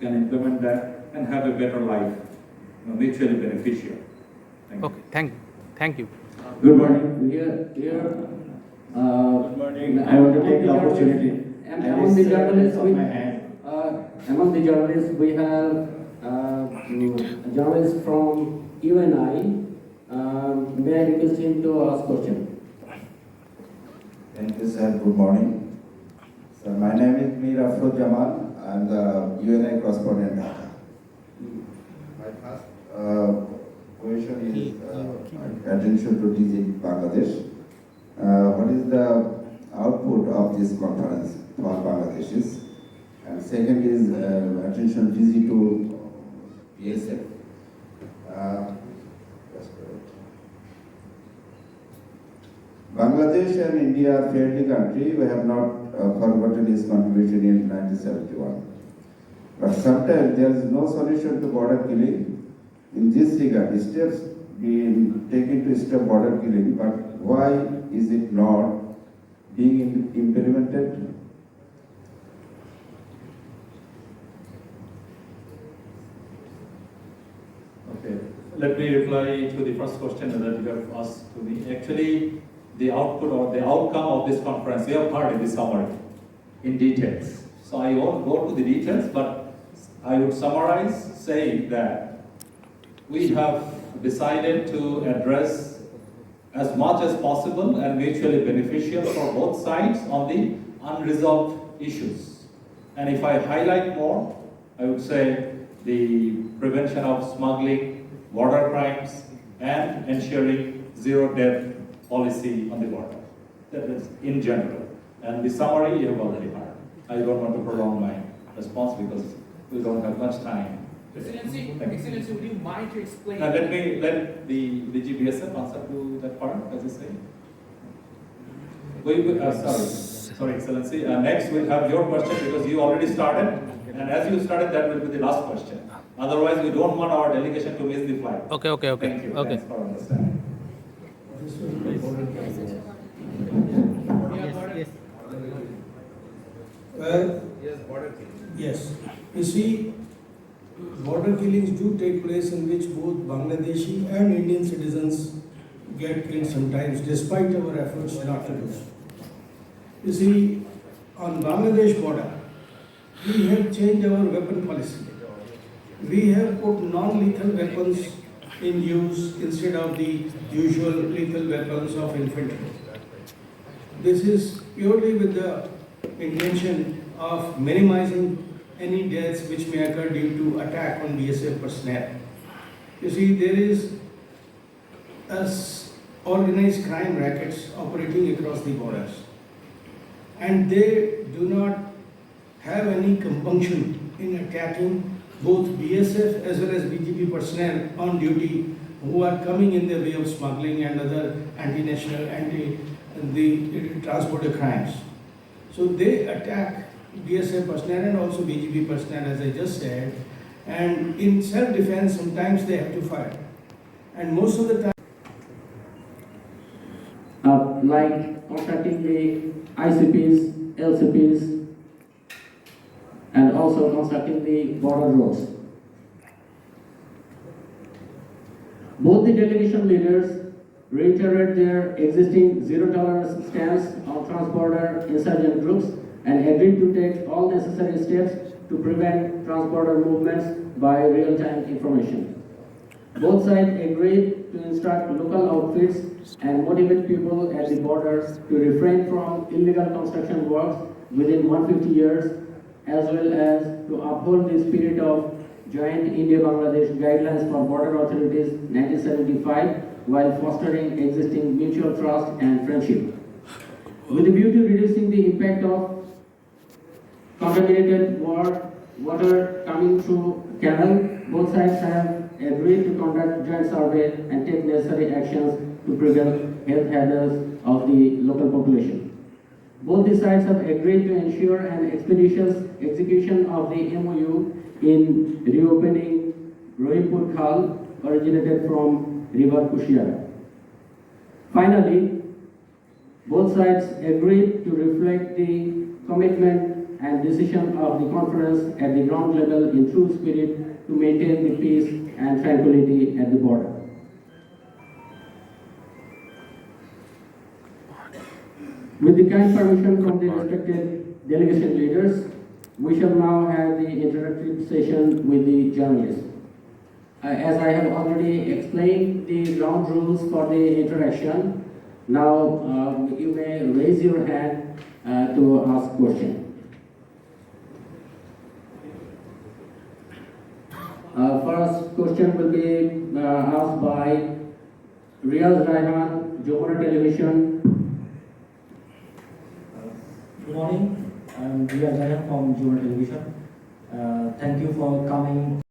can implement that and have a better life, mutually beneficial. Thank you. Good morning. Good morning. I want to take the opportunity. Among the journalists, we have journalists from UNI. May I request him to ask question? Thank you, sir. Good morning. So my name is Mir Afrod Jamal. I am the UNI correspondent. My first question is attention to DG Bangladesh. What is the output of this conference for Bangladeshis? And second is attention DG to ESF. Bangladesh and India are friendly country. We have not forgotten his contribution in 1971. But sometimes there is no solution to border killing. In this regard, steps being taken to stop border killing, but why is it not being implemented? Okay, let me reply to the first question that you have asked to me. Actually, the output or the outcome of this conference, we have heard in the summary in details. So I won't go to the details, but I would summarize saying that we have decided to address as much as possible and mutually beneficial for both sides on the unresolved issues. And if I highlight more, I would say the prevention of smuggling, border crimes, and ensuring zero death policy on the border. That is in general. And the summary you have already heard. I don't want to prolong my response because we don't have much time. Excellency, would you mind to explain? Now let the GBSF answer to that part, as you say. Sorry, Excellency. Next we'll have your question because you already started. And as you started, that will be the last question. Otherwise, we don't want our delegation to miss the flight. Okay. Thank you. Thanks for understanding. Yes. You see, border killings do take place in which both Bangladeshi and Indian citizens get killed sometimes, despite our efforts not to do so. You see, on Bangladesh border, we have changed our weapon policy. We have put non-lethal weapons in use instead of the usual lethal weapons of infantry. This is purely with the intention of minimizing any deaths which may occur due to attack on BSF personnel. You see, there is organized crime rackets operating across the borders, and they do not have any compunction in attacking both BSF as well as BGP personnel on duty who are coming in the way of smuggling and other anti-national, transporter crimes. So they attack BSF personnel and also BGP personnel, as I just said, and in self-defense sometimes they have to fire. And most of the time, like constructing the ICPs, LCPs, and also constructing the border roads. Both the delegation leaders reiterate their existing zero-tolerance stance on transborder insurgent groups and agreed to take all necessary steps to prevent transborder movements by real-time information. Both sides agreed to instruct local outfits and motivate people at the borders to refrain from illegal construction works within 150 years, as well as to uphold the spirit of Joint India-Bangladesh Guidelines for Border Authorities 1975 while fostering existing mutual trust and friendship. With the view to reducing the impact of contaminated water coming through canal, both sides have agreed to conduct joint survey and take necessary actions to prevent health hazards of the local population. Both the sides have agreed to ensure an expeditious execution of the MOU in reopening Rohimpur Khal, originated from River Kushiara. Finally, both sides agreed to reflect the commitment and decision of the conference at the ground level in true spirit to maintain the peace and tranquility at the border. With the kind permission from the respected delegation leaders, we shall now have the interactive session with the journalists. As I have already explained the ground rules for the interaction, now you may raise your hand to ask question. First question will be asked by Riyaz Raihan, Jamuna Television. Good morning, I'm Riyaz Raihan from Jamuna Television. Thank you for coming